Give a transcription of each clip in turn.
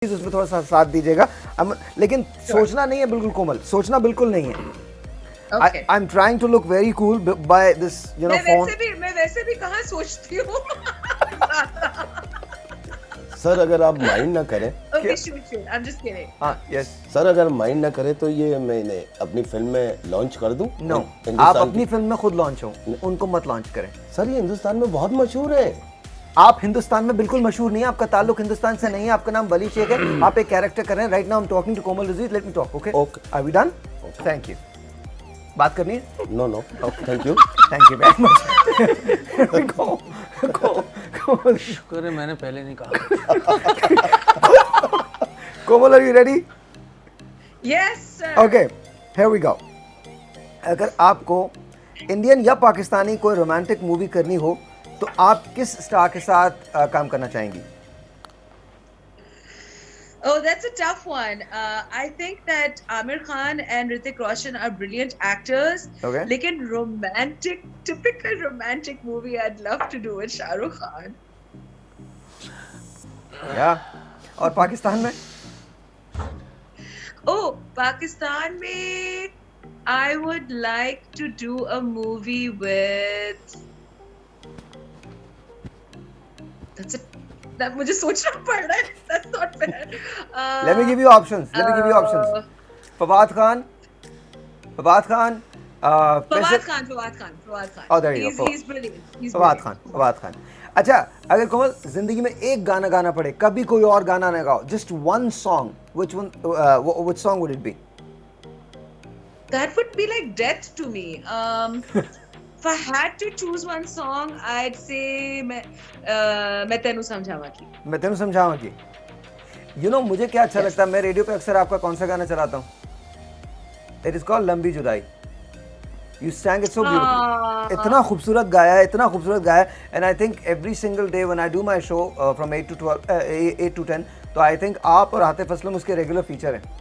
Please उसमें थोड़ा सा साथ दीजिएगा। लेकिन सोचना नहीं है बिल्कुल कोमल, सोचना बिल्कुल नहीं है। Okay. I'm trying to look very cool by this, phone. मैं वैसे भी कहाँ सोचती हूँ। सर अगर आप माइंड ना करें Okay, shoot. I'm just kidding. हाँ, yes. सर अगर माइंड ना करें तो ये मैंने अपनी फिल्म में लॉन्च कर दूं? No. हिंदुस्तान आप की- अपनी फिल्म में खुद लॉन्च हो, उनको मत लॉन्च करें। सर ये हिंदुस्तान में बहुत मशहूर है। आप हिंदुस्तान में बिल्कुल मशहूर नहीं है, आपका ताल्लुक हिंदुस्तान से नहीं है, आपका नाम बली शेख है, आप एक कैरेक्टर कर रहे हैं। Right now I am talking to Komal Aziz, let me talk, okay? Okay. Are we done? Thank you. बात करनी है? No no thank you. Thank you very much. Komal, शुक्र है मैंने पहले नहीं कहा। Komal, are you ready? Yes, sir. Okay, here we go. अगर आपको इंडियन या पाकिस्तानी कोई रोमांटिक मूवी करनी हो तो आप किस स्टार के साथ काम करना चाहेंगी? Oh, that's a tough one. I think that Amir Khan and Hrithik Roshan are brilliant actors. Okay. लेकिन typical romantic movie I'd love to do with Shah Rukh Khan. या और पाकिस्तान में? Oh, Pakistan में I would like to do a movie with. That मुझे सोचना पड़ रहा है. That's not fair. Let me give you options. Let me give you options. Fawad Khan. Fawad Khan. Oh, there you go. He's brilliant. He's Fawad brilliant. Khan. अच्छा, अगर कोमल जिंदगी में एक गाना गाना पड़े, कभी कोई और गाना ना गाओ, just one song, which song would it be? That would be like death to me. If I had to choose one song, I'd say मैं तेनू समझावांगी. मैं तेनू समझाऊंगी। मुझे क्या अच्छा लगता है, मैं रेडियो पे अक्सर आपका कौन सा गाना चलाता हूँ? It is called लंबी जुदाई. You sang it so beautifully. इतना खूबसूरत गाया है, and I think every single day when I do my show from 8 to 12, 8 to 10, तो I think आप और आतिफ असलम उसके regular feature हैं.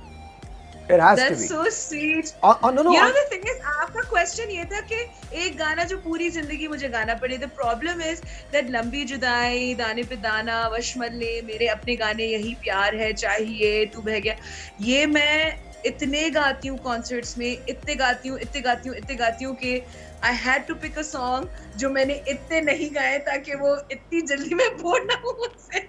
It has to That's be. so sweet. No. You know the thing is, आपका question ये था कि एक गाना जो पूरी जिंदगी मुझे गाना पड़े. The problem is that लंबी जुदाई, दाने पे दाना, वशमले, मेरे अपने गाने, यही प्यार है, चाहिए, तू बह गया, ये मैं इतने गाती हूँ कॉन्सर्ट्स में, इतने गाती हूँ कि I had to pick a song जो मैंने इतने नहीं गाए ताकि वो इतनी जल्दी में बोर ना हो मुझसे.